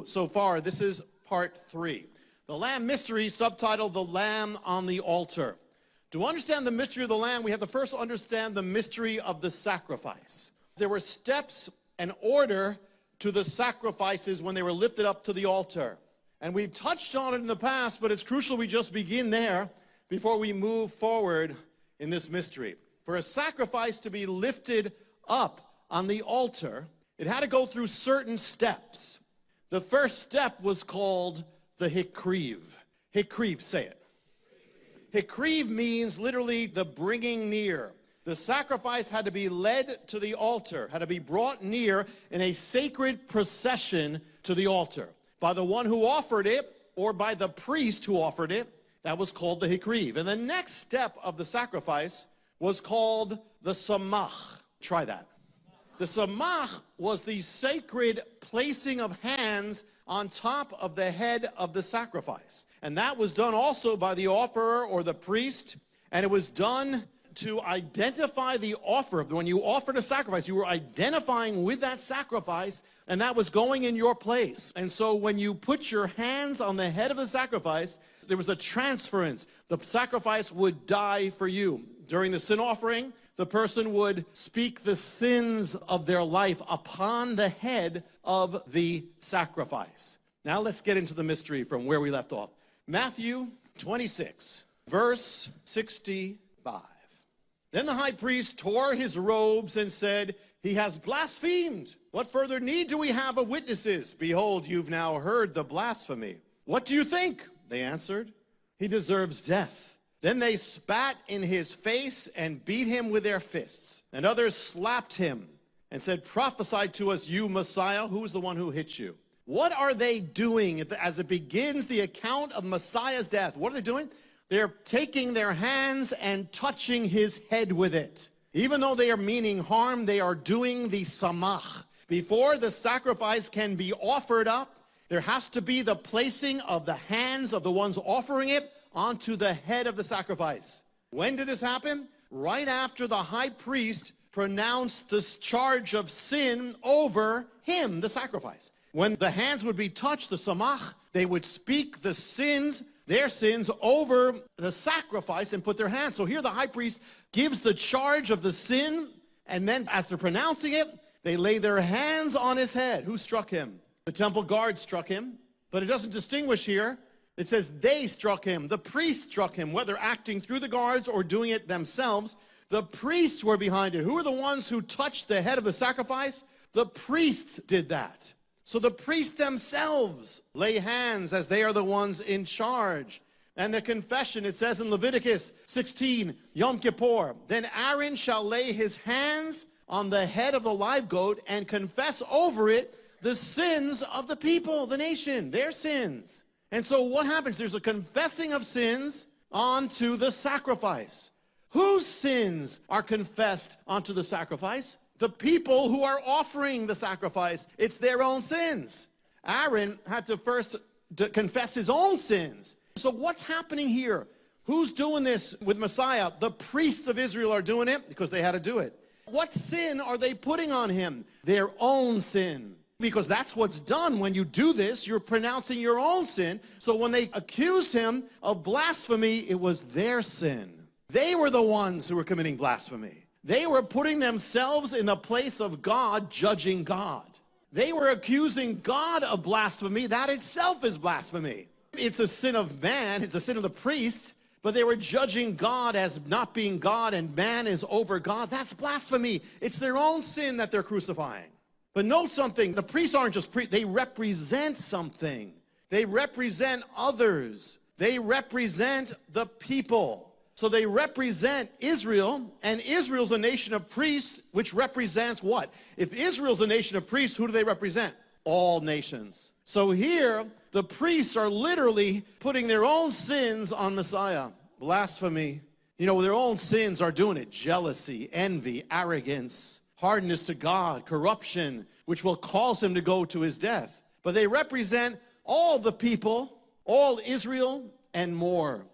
So far, this is part 3. The Lamb mystery, subtitled The Lamb on the Altar. To understand the mystery of the Lamb, we have to first understand the mystery of the sacrifice. There were steps and order to the sacrifices when they were lifted up to the altar. And we've touched on it in the past, but it's crucial we just begin there before we move forward in this mystery. For a sacrifice to be lifted up on the altar, it had to go through certain steps. The first step was called the hikriv. Hikriv, say it. Hikriv means literally the bringing near. The sacrifice had to be led to the altar, had to be brought near in a sacred procession to the altar by the one who offered it or by the priest who offered it. That was called the hikriv. And the next step of the sacrifice was called the samach. Try that. The samach was the sacred placing of hands on top of the head of the sacrifice. And that was done also by the offerer or the priest. And it was done to identify the offer. When you offered a sacrifice, you were identifying with that sacrifice, and that was going in your place. And so when you put your hands on the head of the sacrifice, there was a transference. The sacrifice would die for you. During the sin offering, the person would speak the sins of their life upon the head of the sacrifice. Now let's get into the mystery from where we left off. Matthew 26, verse 65. Then the high priest tore his robes and said, "He has blasphemed. What further need do we have of witnesses? Behold, you've now heard the blasphemy. What do you think?" They answered, "He deserves death." Then they spat in his face and beat him with their fists. And others slapped him and said, "Prophesy to us, you Messiah." Who's the one who hit you? What are they doing as it begins the account of Messiah's death? What are they doing? They're taking their hands and touching his head with it. Even though they are meaning harm, they are doing the samach. Before the sacrifice can be offered up, there has to be the placing of the hands of the ones offering it onto the head of the sacrifice. When did this happen? Right after the high priest pronounced this charge of sin over him, the sacrifice. When the hands would be touched, the samach, they would speak the sins, their sins, over the sacrifice and put their hands. So here the high priest gives the charge of the sin, and then after pronouncing it, they lay their hands on his head. Who struck him? The temple guard struck him, but it doesn't distinguish here. It says they struck him. The priests struck him, whether acting through the guards or doing it themselves. The priests were behind it. Who are the ones who touched the head of the sacrifice? The priests did that. So the priests themselves lay hands as they are the ones in charge. And the confession, it says in Leviticus 16, Yom Kippur, "Then Aaron shall lay his hands on the head of the live goat and confess over it the sins of the people, the nation, their sins." And so what happens? There's a confessing of sins onto the sacrifice. Whose sins are confessed onto the sacrifice? The people who are offering the sacrifice. It's their own sins. Aaron had to first confess his own sins. So what's happening here? Who's doing this with Messiah? The priests of Israel are doing it because they had to do it. What sin are they putting on him? Their own sin. Because that's what's done when you do this. You're pronouncing your own sin. So when they accused him of blasphemy, it was their sin. They were the ones who were committing blasphemy. They were putting themselves in the place of God, judging God. They were accusing God of blasphemy. That itself is blasphemy. It's a sin of man. It's a sin of the priests. But they were judging God as not being God, and man is over God. That's blasphemy. It's their own sin that they're crucifying. But note something. The priests aren't just priests. They represent something. They represent others. They represent the people. So they represent Israel, and Israel's a nation of priests, which represents what? If Israel's a nation of priests, who do they represent? All nations. So here, the priests are literally putting their own sins on Messiah. Blasphemy. You know, their own sins are doing it. Jealousy, envy, arrogance, hardness to God, corruption, which will cause him to go to his death. But they represent all the people, all Israel, and more.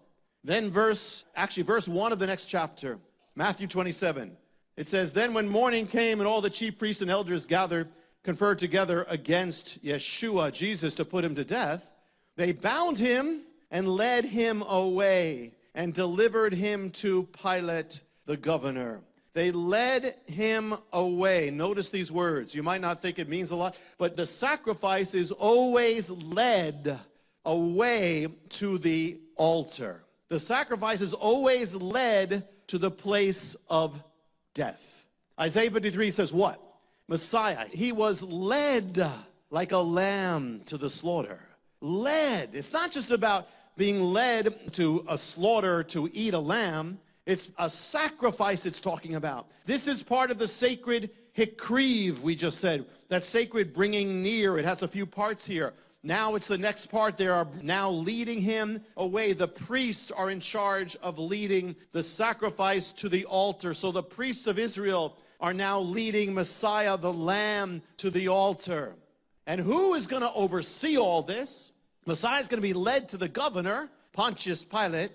Then verse 1 of the next chapter, Matthew 27. It says, "Then when morning came and all the chief priests and elders gathered, conferred together against Yeshua, Jesus, to put him to death, they bound him and led him away and delivered him to Pilate, the governor. They led him away. Notice these words. You might not think it means a lot, but the sacrifice is always led away to the altar. The sacrifice is always led to the place of death. Isaiah 53 says what? Messiah, he was led like a lamb to the slaughter. Led. It's not just about being led to a slaughter to eat a lamb. It's a sacrifice it's talking about. This is part of the sacred hikriv, we just said. That sacred bringing near. It has a few parts here. Now it's the next part. They are now leading him away. The priests are in charge of leading the sacrifice to the altar. So the priests of Israel are now leading Messiah, the Lamb, to the altar. And who is going to oversee all this? Messiah is going to be led to the governor, Pontius Pilate,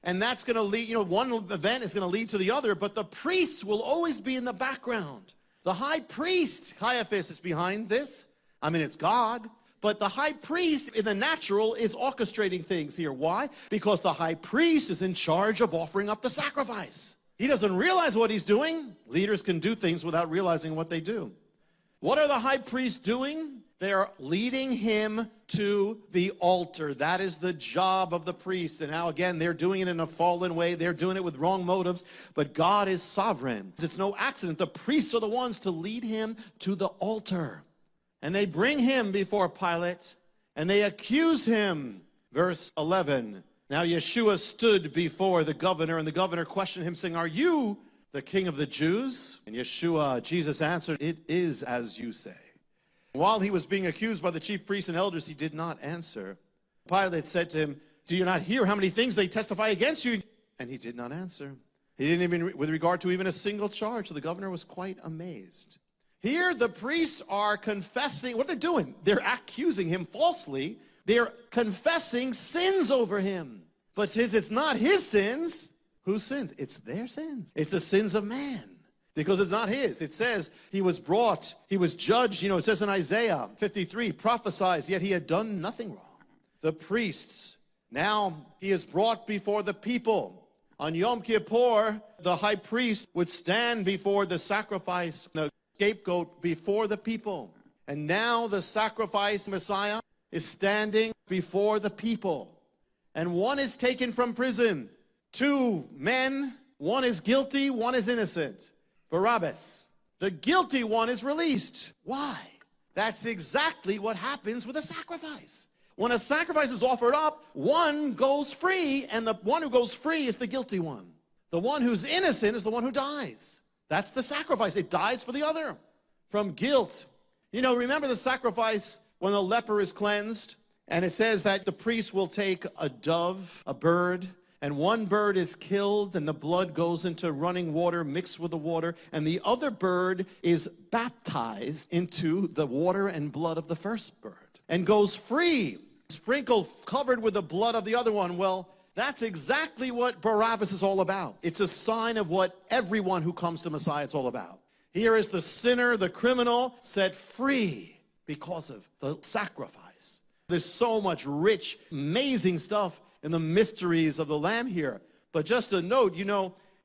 and that's going to lead, one event is going to lead to the other, but the priests will always be in the background. The high priest, Caiaphas, is behind this. I mean, it's God. But the high priest in the natural is orchestrating things here. Why? Because the high priest is in charge of offering up the sacrifice. He doesn't realize what he's doing. Leaders can do things without realizing what they do. What are the high priests doing? They are leading him to the altar. That is the job of the priest. And now again, they're doing it in a fallen way. They're doing it with wrong motives. But God is sovereign. It's no accident. The priests are the ones to lead him to the altar. And they bring him before Pilate, and they accuse him. Verse 11. Now Yeshua stood before the governor, and the governor questioned him, saying, "Are you the king of the Jews?" And Yeshua, Jesus answered, "It is as you say." While he was being accused by the chief priests and elders, he did not answer. Pilate said to him, "Do you not hear how many things they testify against you?" And he did not answer. He didn't even, with regard to even a single charge. So the governor was quite amazed. Here the priests are confessing. What they're doing? They're accusing him falsely. They're confessing sins over him. But since it's not his sins, whose sins? It's their sins. It's the sins of man. Because it's not his. It says he was brought, he was judged. It says in Isaiah 53, prophesies, yet he had done nothing wrong. The priests, now he is brought before the people. On Yom Kippur, the high priest would stand before the sacrifice, the scapegoat, before the people. And now the sacrifice, Messiah, is standing before the people. And one is taken from prison. Two men, one is guilty, one is innocent. Barabbas. The guilty one is released. Why? That's exactly what happens with a sacrifice. When a sacrifice is offered up, one goes free, and the one who goes free is the guilty one. The one who's innocent is the one who dies. That's the sacrifice. It dies for the other from guilt. Remember the sacrifice when the leper is cleansed? And it says that the priest will take a dove, a bird, and one bird is killed, and the blood goes into running water mixed with the water, and the other bird is baptized into the water and blood of the first bird and goes free, sprinkled, covered with the blood of the other one. Well, that's exactly what Barabbas is all about. It's a sign of what everyone who comes to Messiah is all about. Here is the sinner, the criminal, set free because of the sacrifice. There's so much rich, amazing stuff in the mysteries of the Lamb here. But just a note,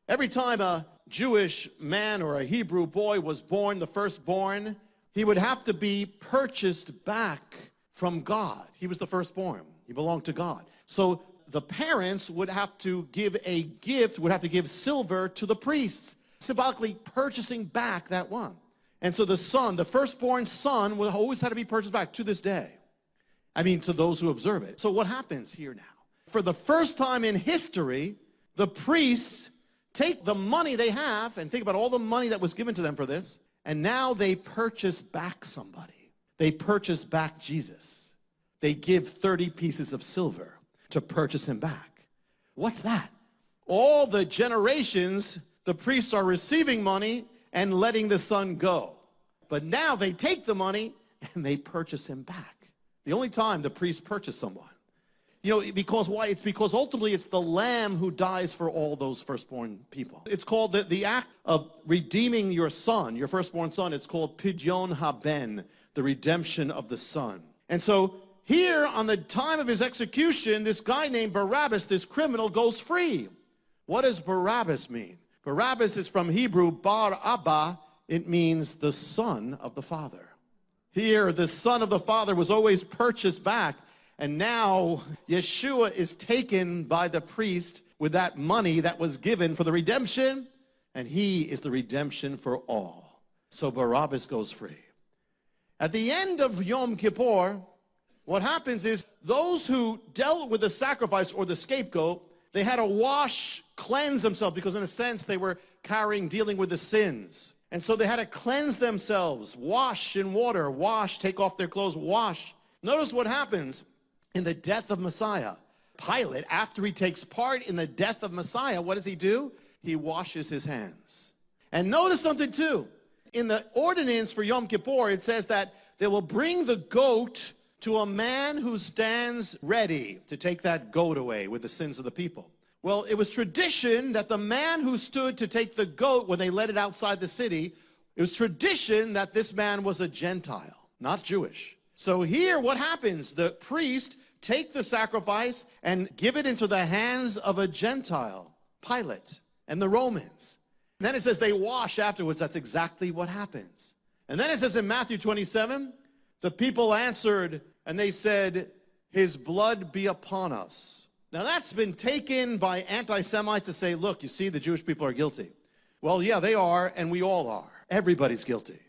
every time a Jewish man or a Hebrew boy was born, the firstborn, he would have to be purchased back from God. He was the firstborn. He belonged to God. So the parents would have to give a gift, would have to give silver to the priests, symbolically purchasing back that one. And so the son, the firstborn son, will always have to be purchased back to this day. To those who observe it. So what happens here now? For the first time in history, the priests take the money they have, and think about all the money that was given to them for this, and now they purchase back somebody. They purchase back Jesus. They give 30 pieces of silver to purchase him back. What's that? All the generations, the priests are receiving money and letting the son go. But now they take the money and they purchase him back. The only time the priests purchase someone. You know, because why? It's because ultimately it's the lamb who dies for all those firstborn people. It's called the act of redeeming your son, your firstborn son. It's called Pidyon Haben, the redemption of the son. And so here on the time of his execution, this guy named Barabbas, this criminal, goes free. What does Barabbas mean? Barabbas is from Hebrew, Bar Abba. It means the son of the father. Here, the son of the father was always purchased back. And now Yeshua is taken by the priest with that money that was given for the redemption, and he is the redemption for all. So Barabbas goes free. At the end of Yom Kippur, what happens is those who dealt with the sacrifice or the scapegoat, they had to wash, cleanse themselves, because in a sense they were dealing with the sins. And so they had to cleanse themselves, wash in water, wash, take off their clothes, wash. Notice what happens. In the death of Messiah, Pilate, after he takes part in the death of Messiah, what does he do? He washes his hands. And notice something too. In the ordinance for Yom Kippur, it says that they will bring the goat to a man who stands ready to take that goat away with the sins of the people. Well, it was tradition that the man who stood to take the goat when they led it outside the city, it was tradition that this man was a Gentile, not Jewish. So here what happens? The priest take the sacrifice and give it into the hands of a Gentile, Pilate, and the Romans. And then it says they wash afterwards. That's exactly what happens. And then it says in Matthew 27, the people answered and they said, his blood be upon us. Now that's been taken by anti-Semites to say, look, you see, the Jewish people are guilty. Well, yeah, they are, and we all are. Everybody's guilty.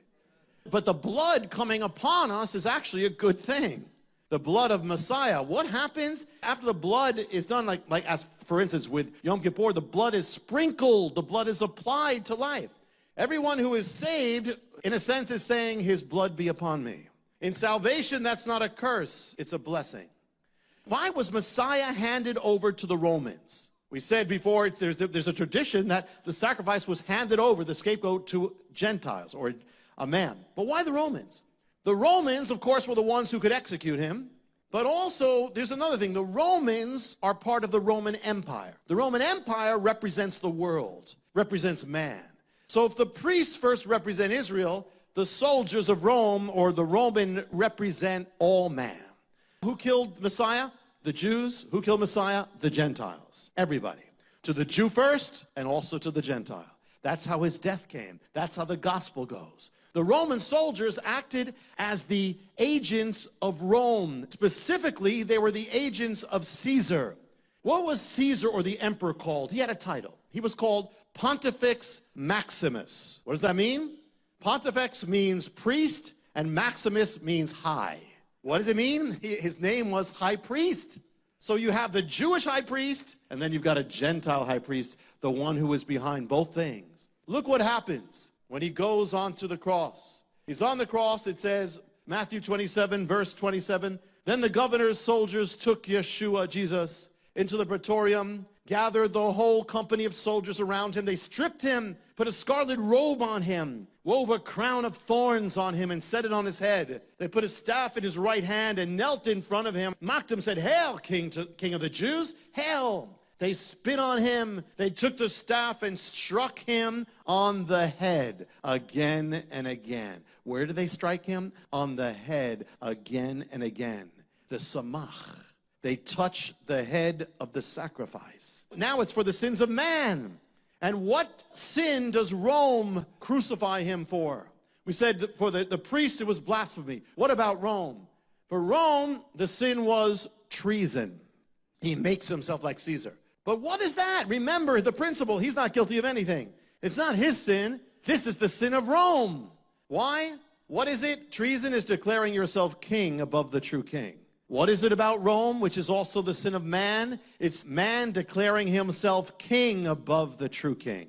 But the blood coming upon us is actually a good thing. The blood of Messiah. What happens after the blood is done, like as for instance with Yom Kippur, the blood is sprinkled, the blood is applied to life. Everyone who is saved, in a sense, is saying, his blood be upon me. In salvation, that's not a curse, it's a blessing. Why was Messiah handed over to the Romans? We said before, there's a tradition that the sacrifice was handed over, the scapegoat, to Gentiles or a man. But why the Romans? The Romans, of course, were the ones who could execute him. But also, there's another thing. The Romans are part of the Roman Empire. The Roman Empire represents the world, represents man. So if the priests first represent Israel, the soldiers of Rome or the Roman represent all man. Who killed Messiah? The Jews. Who killed Messiah? The Gentiles. Everybody. To the Jew first and also to the Gentile. That's how his death came. That's how the gospel goes. The Roman soldiers acted as the agents of Rome. Specifically, they were the agents of Caesar. What was Caesar or the emperor called? He had a title. He was called Pontifex Maximus. What does that mean? Pontifex means priest, and Maximus means high. What does it mean? His name was high priest. So you have the Jewish high priest, and then you've got a Gentile high priest, the one who is behind both things. Look what happens when he goes onto the cross. He's on the cross, it says, Matthew 27, verse 27, then the governor's soldiers took Yeshua, Jesus, into the praetorium, gathered the whole company of soldiers around him. They stripped him, put a scarlet robe on him, wove a crown of thorns on him and set it on his head. They put a staff in his right hand and knelt in front of him, mocked him, said, "Hail, King of the Jews, hail." They spit on him. They took the staff and struck him on the head again and again. Where did they strike him? On the head again and again. The samach. They touch the head of the sacrifice. Now it's for the sins of man. And what sin does Rome crucify him for? We said for the priests it was blasphemy. What about Rome? For Rome, the sin was treason. He makes himself like Caesar. But what is that? Remember the principle. He's not guilty of anything. It's not his sin. This is the sin of Rome. Why? What is it? Treason is declaring yourself king above the true king. What is it about Rome, which is also the sin of man? It's man declaring himself king above the true king.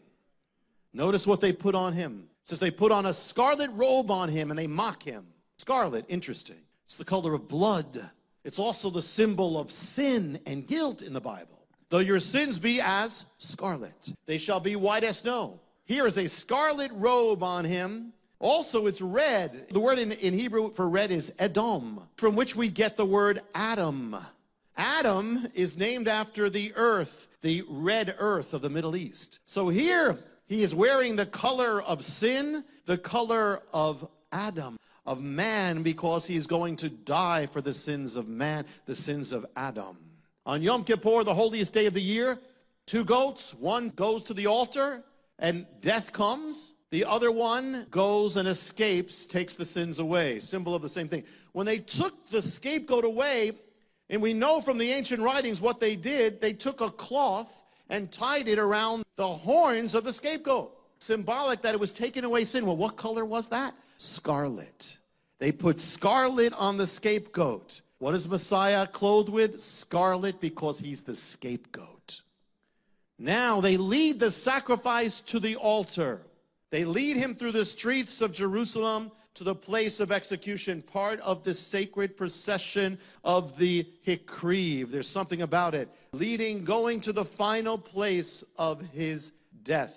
Notice what they put on him. It says they put on a scarlet robe on him and they mock him. Scarlet, interesting. It's the color of blood. It's also the symbol of sin and guilt in the Bible. Though your sins be as scarlet, they shall be white as snow. Here is a scarlet robe on him. Also, it's red. The word in Hebrew for red is Edom, from which we get the word Adam. Adam is named after the earth, the red earth of the Middle East. So here he is wearing the color of sin, the color of Adam, of man, because he is going to die for the sins of man, the sins of Adam. On Yom Kippur, the holiest day of the year, 2 goats, one goes to the altar and death comes. The other one goes and escapes, takes the sins away, symbol of the same thing. When they took the scapegoat away, and we know from the ancient writings what they did, they took a cloth and tied it around the horns of the scapegoat, symbolic that it was taking away sin. Well, what color was that? Scarlet. They put scarlet on the scapegoat. What is Messiah clothed with? Scarlet, because he's the scapegoat. Now they lead the sacrifice to the altar. They lead him through the streets of Jerusalem to the place of execution, part of the sacred procession of the Hikriv. There's something about it. Going to the final place of his death.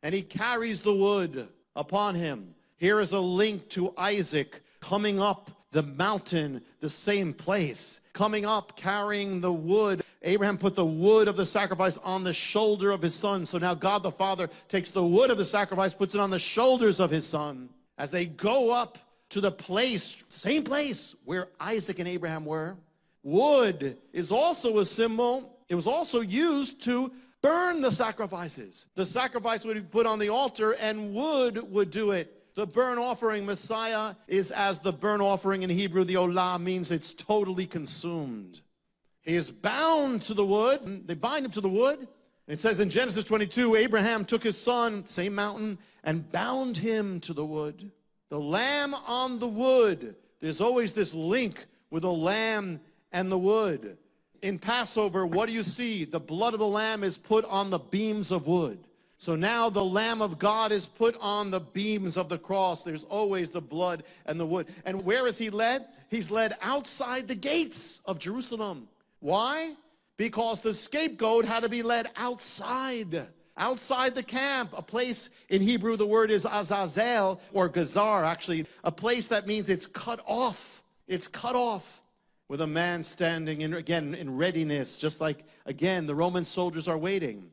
And he carries the wood upon him. Here is a link to Isaac coming up the mountain, the same place. Coming up, carrying the wood. Abraham put the wood of the sacrifice on the shoulder of his son. So now God the Father takes the wood of the sacrifice, puts it on the shoulders of his son. As they go up to the place, same place where Isaac and Abraham were. Wood is also a symbol. It was also used to burn the sacrifices. The sacrifice would be put on the altar and wood would do it. The burnt offering, Messiah, is as the burnt offering in Hebrew. The olah means it's totally consumed. He is bound to the wood. They bind him to the wood. It says in Genesis 22, Abraham took his son, same mountain, and bound him to the wood. The lamb on the wood. There's always this link with the lamb and the wood. In Passover, what do you see? The blood of the lamb is put on the beams of wood. So now the Lamb of God is put on the beams of the cross. There's always the blood and the wood. And where is he led? He's led outside the gates of Jerusalem. Why? Because the scapegoat had to be led outside the camp. A place in Hebrew, the word is Azazel, or Gazar, actually. A place that means it's cut off. It's cut off with a man standing, in readiness, just like, again, the Roman soldiers are waiting.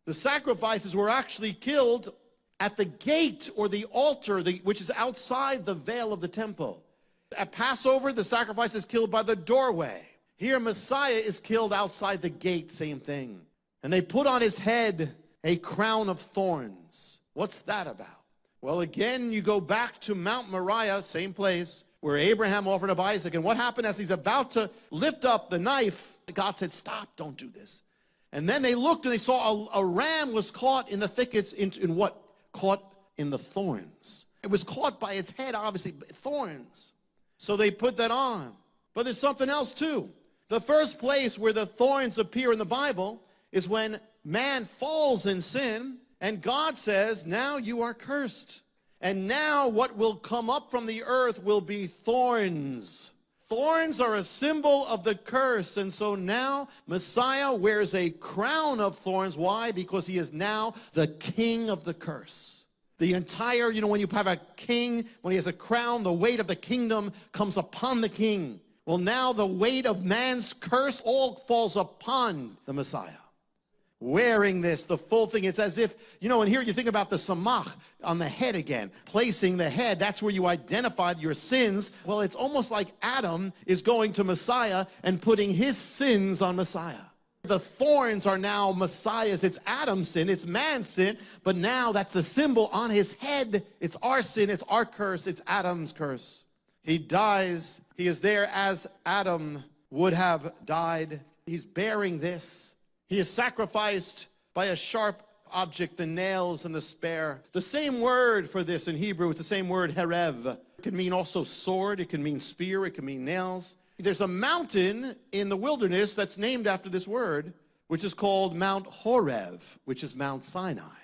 The sacrifices were actually killed at the gate or the altar, which is outside the veil of the temple. At Passover, the sacrifice is killed by the doorway. Here, Messiah is killed outside the gate, same thing. And they put on his head a crown of thorns. What's that about? Well, again, you go back to Mount Moriah, same place, where Abraham offered up Isaac. And what happened as he's about to lift up the knife? God said, stop, don't do this. And then they looked and they saw a ram was caught in the thickets in what? Caught in the thorns. It was caught by its head, obviously, thorns. So they put that on. But there's something else too. The first place where the thorns appear in the Bible is when man falls in sin and God says, now you are cursed. And now what will come up from the earth will be thorns. Thorns are a symbol of the curse, and so now Messiah wears a crown of thorns. Why? Because he is now the king of the curse. The entire, when you have a king, when he has a crown, the weight of the kingdom comes upon the king. Well, now the weight of man's curse all falls upon the Messiah. Wearing this, the full thing, it's as if, and here you think about the samach on the head again. Placing the head, that's where you identified your sins. Well, it's almost like Adam is going to Messiah and putting his sins on Messiah. The thorns are now Messiah's. It's Adam's sin, it's man's sin, but now that's the symbol on his head. It's our sin, it's our curse, it's Adam's curse. He dies, he is there as Adam would have died. He's bearing this. He is sacrificed by a sharp object, the nails and the spear. The same word for this in Hebrew, it's the same word, herev. It can mean also sword, it can mean spear, it can mean nails. There's a mountain in the wilderness that's named after this word, which is called Mount Horeb, which is Mount Sinai.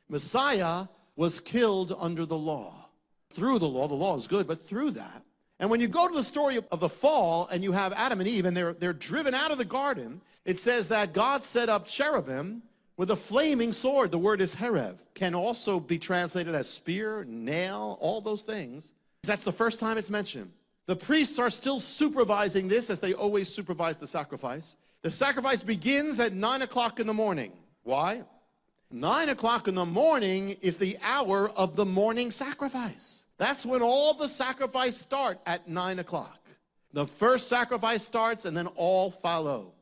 Messiah was killed under the law. Through the law is good, but through that. And when you go to the story of the fall, and you have Adam and Eve, and they're driven out of the garden, it says that God set up cherubim with a flaming sword. The word is herev. Can also be translated as spear, nail, all those things. That's the first time it's mentioned. The priests are still supervising this, as they always supervise the sacrifice. The sacrifice begins at 9 o'clock in the morning. Why? 9 o'clock in the morning is the hour of the morning sacrifice. That's when all the sacrifice start, at 9 o'clock. The first sacrifice starts, and then all follow.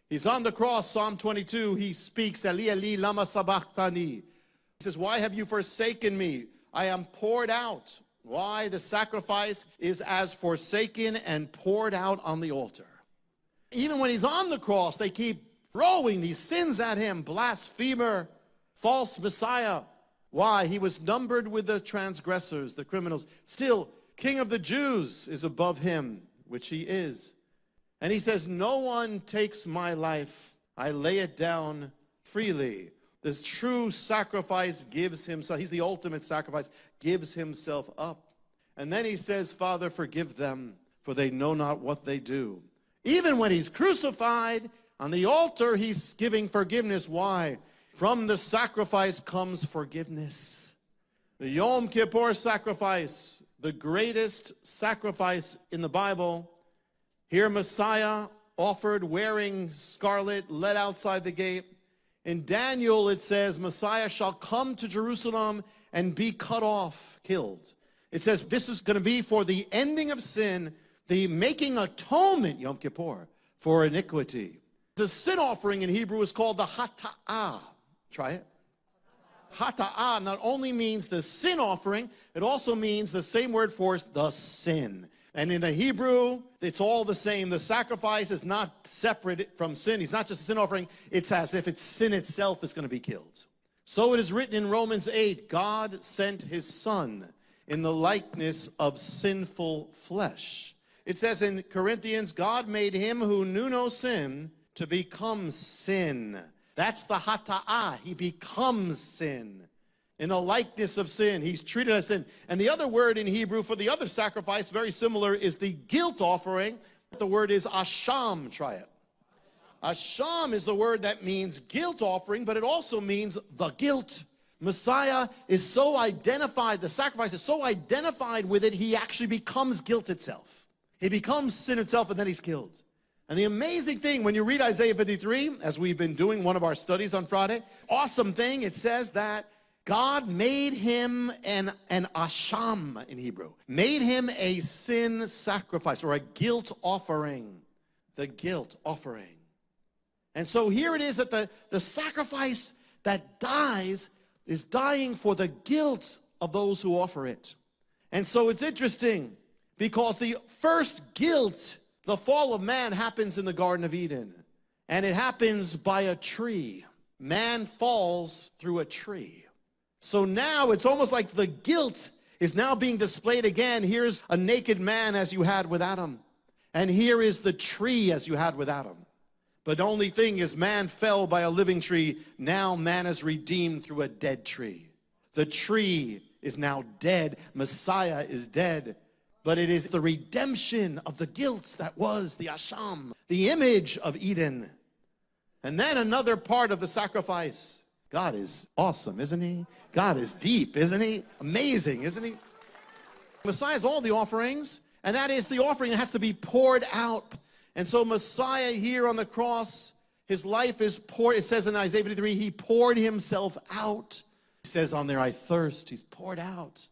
He's on the cross, Psalm 22. He speaks, Eli, Eli, lama sabachthani. He says, why have you forsaken me? I am poured out. Why? The sacrifice is as forsaken and poured out on the altar. Even when he's on the cross, they keep throwing these sins at him. Blasphemer, false Messiah. Why? He was numbered with the transgressors, the criminals. Still, King of the Jews is above him, which he is. And he says, no one takes my life. I lay it down freely. This true sacrifice gives himself. He's the ultimate sacrifice, gives himself up. And then he says, Father, forgive them, for they know not what they do. Even when he's crucified, on the altar, he's giving forgiveness. Why? From the sacrifice comes forgiveness. The Yom Kippur sacrifice, the greatest sacrifice in the Bible. Here Messiah offered wearing scarlet, led outside the gate. In Daniel it says, Messiah shall come to Jerusalem and be cut off, killed. It says this is going to be for the ending of sin, the making atonement, Yom Kippur, for iniquity. The sin offering in Hebrew is called the hata'ah. Try it. Hata'ah not only means the sin offering, it also means the same word for the sin. And in the Hebrew, it's all the same. The sacrifice is not separate from sin. It's not just a sin offering. It's as if it's sin itself is going to be killed. So it is written in Romans 8, God sent his Son in the likeness of sinful flesh. It says in Corinthians, God made him who knew no sin to become sin. That's the hata'ah. He becomes sin. In the likeness of sin, he's treated as sin. And the other word in Hebrew for the other sacrifice, very similar, is the guilt offering. The word is asham. Try it. Asham is the word that means guilt offering, but it also means the guilt. Messiah is so identified, the sacrifice is so identified with it, he actually becomes guilt itself. He becomes sin itself, and then he's killed. And the amazing thing, when you read Isaiah 53, as we've been doing one of our studies on Friday, awesome thing, it says that God made him an asham in Hebrew, made him a sin sacrifice or a guilt offering, the guilt offering. And so here it is that the sacrifice that dies is dying for the guilt of those who offer it. And so it's interesting because the first guilt, the fall of man, happens in the Garden of Eden. And it happens by a tree. Man falls through a tree. So now it's almost like the guilt is now being displayed again. Here's a naked man as you had with Adam. And here is the tree as you had with Adam. But the only thing is man fell by a living tree. Now man is redeemed through a dead tree. The tree is now dead. Messiah is dead. But it is the redemption of the guilt that was the asham, the image of Eden. And then another part of the sacrifice. God is awesome, isn't he? God is deep, isn't he? Amazing, isn't he? Messiah is all the offerings, and that is the offering that has to be poured out. And so Messiah here on the cross, his life is poured. It says in Isaiah 53, he poured himself out. He says on there, I thirst. He's poured out.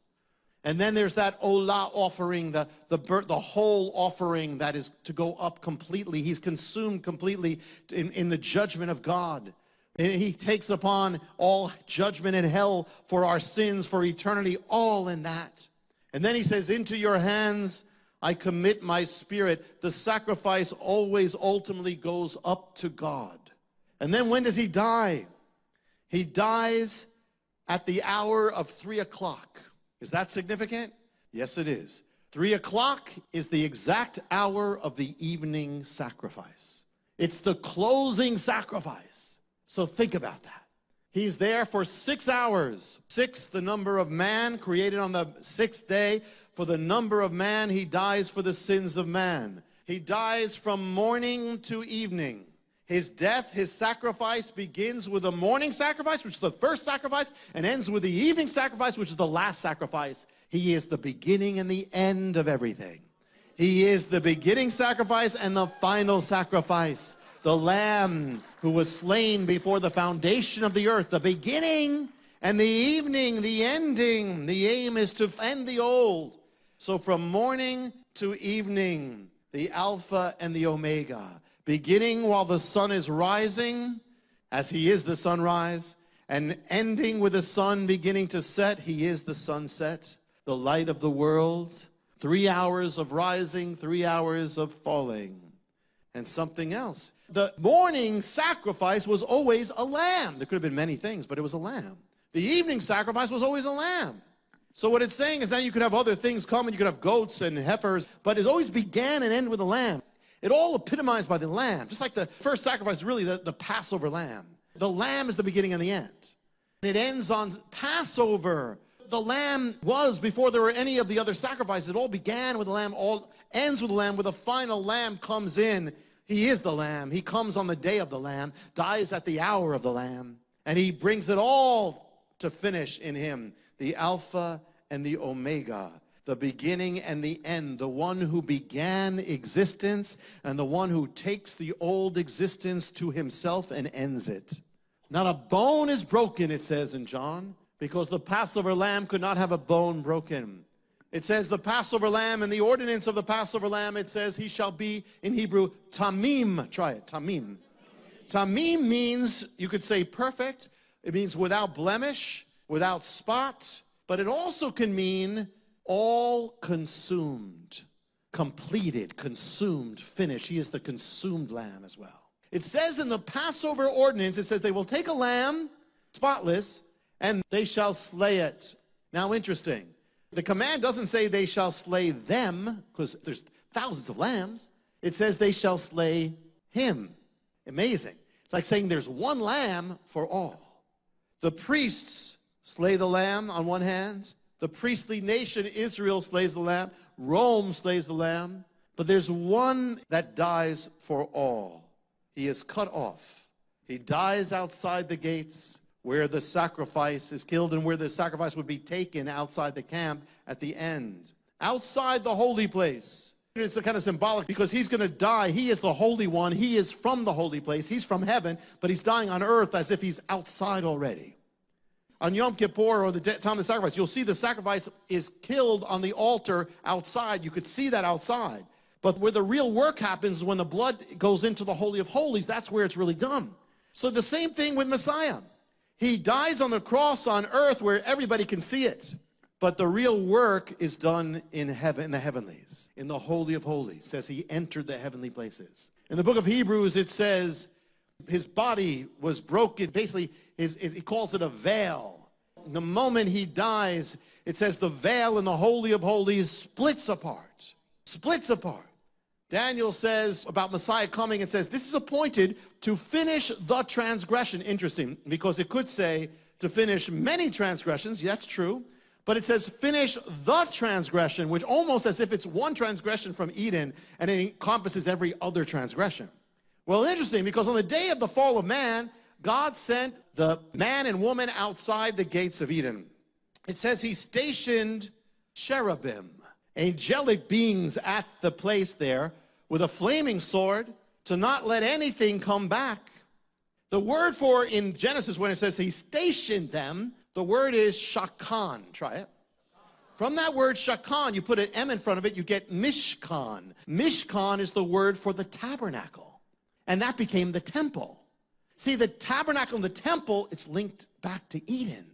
And then there's that olah offering, the whole offering that is to go up completely. He's consumed completely in the judgment of God. And he takes upon all judgment in hell for our sins, for eternity, all in that. And then he says, into your hands I commit my spirit. The sacrifice always ultimately goes up to God. And then when does he die? He dies at the hour of 3 o'clock. Is that significant? Yes, it is. 3 o'clock is the exact hour of the evening sacrifice. It's the closing sacrifice. So think about that. He's there for 6 hours. 6, the number of man created on the 6th day. For the number of man, he dies for the sins of man. He dies from morning to evening. His death, his sacrifice begins with the morning sacrifice, which is the first sacrifice, and ends with the evening sacrifice, which is the last sacrifice. He is the beginning and the end of everything. He is the beginning sacrifice and the final sacrifice. The Lamb who was slain before the foundation of the earth. The beginning and the evening, the ending. The aim is to end the old. So from morning to evening, the Alpha and the Omega. Beginning while the sun is rising, as he is the sunrise, and ending with the sun beginning to set. He is the sunset, the light of the world. 3 hours of rising, 3 hours of falling. And something else. The morning sacrifice was always a lamb. There could have been many things, but it was a lamb. The evening sacrifice was always a lamb. So what it's saying is that you could have other things come, and you could have goats and heifers, but it always began and ended with a lamb. It all epitomized by the lamb. Just like the first sacrifice is really the Passover lamb. The lamb is the beginning and the end. And it ends on Passover. The lamb was, before there were any of the other sacrifices, it all began with the lamb, all ends with the lamb, with a final lamb comes in. He is the lamb. He comes on the day of the lamb, dies at the hour of the lamb, and he brings it all to finish in him. The Alpha and the Omega, the beginning and the end, the one who began existence and the one who takes the old existence to himself and ends it. Not a bone is broken, it says in John, because the Passover lamb could not have a bone broken. It says the Passover lamb and the ordinance of the Passover lamb, it says he shall be, in Hebrew, tamim. Try it, tamim. Tamim means, you could say perfect. It means without blemish, without spot. But it also can mean all consumed, completed, consumed, finished. He is the consumed lamb as well. It says in the Passover ordinance, it says they will take a lamb, spotless, and they shall slay it. Now, interesting. The command doesn't say they shall slay them, because there's thousands of lambs. It says they shall slay him. Amazing. It's like saying there's one lamb for all. The priests slay the lamb on one hand. The priestly nation, Israel, slays the lamb. Rome slays the lamb. But there's one that dies for all. He is cut off. He dies outside the gates, where the sacrifice is killed and where the sacrifice would be taken outside the camp at the end. Outside the holy place. It's kind of symbolic because he's going to die. He is the Holy One. He is from the holy place. He's from heaven, but he's dying on earth as if he's outside already. On Yom Kippur, or the time of the sacrifice, you'll see the sacrifice is killed on the altar outside. You could see that outside. But where the real work happens is when the blood goes into the Holy of Holies. That's where it's really done. So the same thing with Messiah. He dies on the cross on earth where everybody can see it. But the real work is done in heaven, in the heavenlies, in the Holy of Holies. It says he entered the heavenly places. In the book of Hebrews, it says his body was broken. Basically, he calls it a veil. The moment he dies, it says the veil in the Holy of Holies splits apart. Splits apart. Daniel says about Messiah coming, it says, this is appointed to finish the transgression. Interesting, because it could say to finish many transgressions. That's true. But it says finish the transgression, which almost as if it's one transgression from Eden, and it encompasses every other transgression. Well, interesting, because on the day of the fall of man, God sent the man and woman outside the gates of Eden. It says he stationed cherubim, angelic beings at the place there with a flaming sword to not let anything come back. The word for in Genesis when it says he stationed them, the word is shakan. Try it. From that word shakan, you put an M in front of it, you get mishkan. Mishkan is the word for the tabernacle. And that became the temple. See, the tabernacle and the temple, it's linked back to Eden.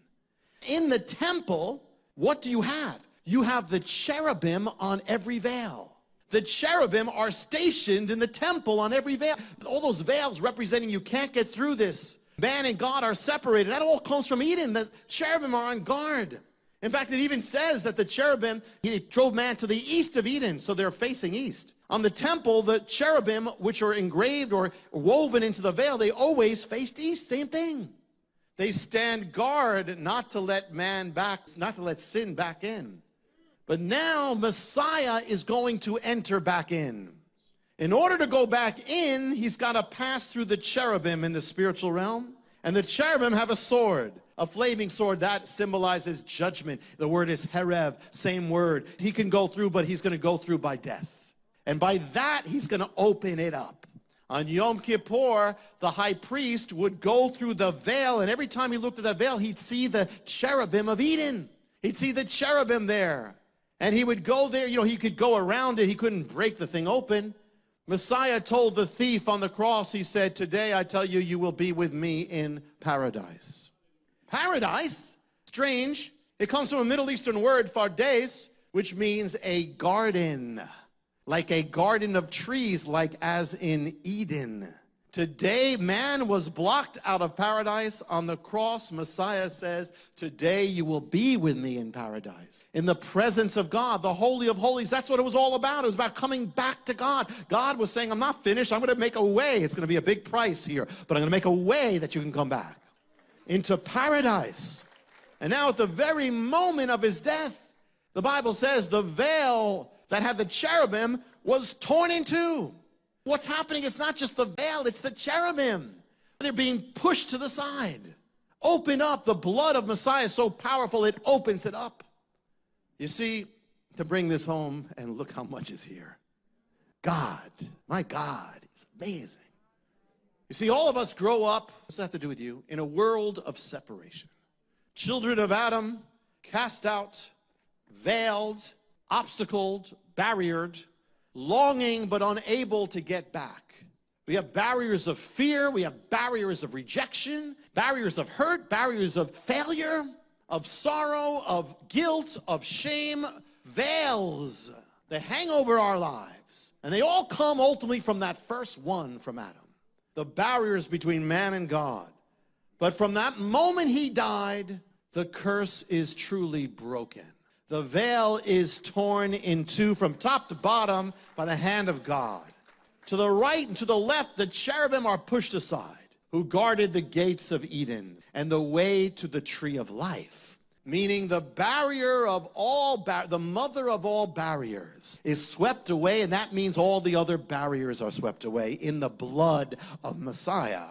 In the temple, what do you have? You have the cherubim on every veil. The cherubim are stationed in the temple on every veil. All those veils representing you can't get through this. Man and God are separated. That all comes from Eden. The cherubim are on guard. In fact, it even says that the cherubim, he drove man to the east of Eden, so they're facing east. On the temple, the cherubim, which are engraved or woven into the veil, they always faced east. Same thing. They stand guard not to let man back, not to let sin back in. But now Messiah is going to enter back in. In order to go back in, he's got to pass through the cherubim in the spiritual realm. And the cherubim have a sword, a flaming sword that symbolizes judgment. The word is herev, same word. He can go through, but he's going to go through by death. And by that, he's going to open it up. On Yom Kippur, the high priest would go through the veil, and every time he looked at that veil, he'd see the cherubim of Eden. He'd see the cherubim there. And he would go there, he could go around it. He couldn't break the thing open. Messiah told the thief on the cross, he said, today I tell you, you will be with me in paradise. Paradise? Strange. It comes from a Middle Eastern word, fardes, which means a garden. Like a garden of trees, like as in Eden. Today, man was blocked out of paradise. On the cross, Messiah says, today you will be with me in paradise. In the presence of God, the Holy of Holies. That's what it was all about. It was about coming back to God. God was saying, I'm not finished. I'm going to make a way. It's going to be a big price here, but I'm going to make a way that you can come back into paradise. And now at the very moment of his death, the Bible says the veil that had the cherubim was torn in two. What's happening? It's not just the veil, it's the cherubim. They're being pushed to the side. Open up. The blood of Messiah is so powerful, it opens it up. You see, to bring this home, and look how much is here. God, my God, is amazing. You see, all of us grow up, what's that have to do with you, in a world of separation. Children of Adam, cast out, veiled, obstacled, barriered, longing but unable to get back. We have barriers of fear, we have barriers of rejection, barriers of hurt, barriers of failure, of sorrow, of guilt, of shame, veils. They hang over our lives. And they all come ultimately from that first one from Adam. The barriers between man and God. But from that moment he died, the curse is truly broken. The veil is torn in two from top to bottom by the hand of God. To the right and to the left, the cherubim are pushed aside, who guarded the gates of Eden and the way to the tree of life. Meaning the barrier of all, the mother of all barriers is swept away, and that means all the other barriers are swept away in the blood of Messiah.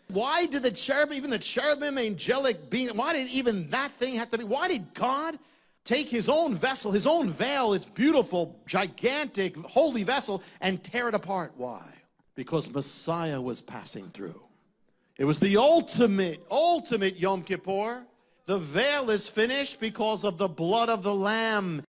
Why did the cherubim, even the cherubim, angelic being, why did even that thing have to be, why did God take his own vessel, his own veil, its beautiful, gigantic, holy vessel, and tear it apart? Why? Because Messiah was passing through. It was the ultimate Yom Kippur. The veil is finished because of the blood of the Lamb.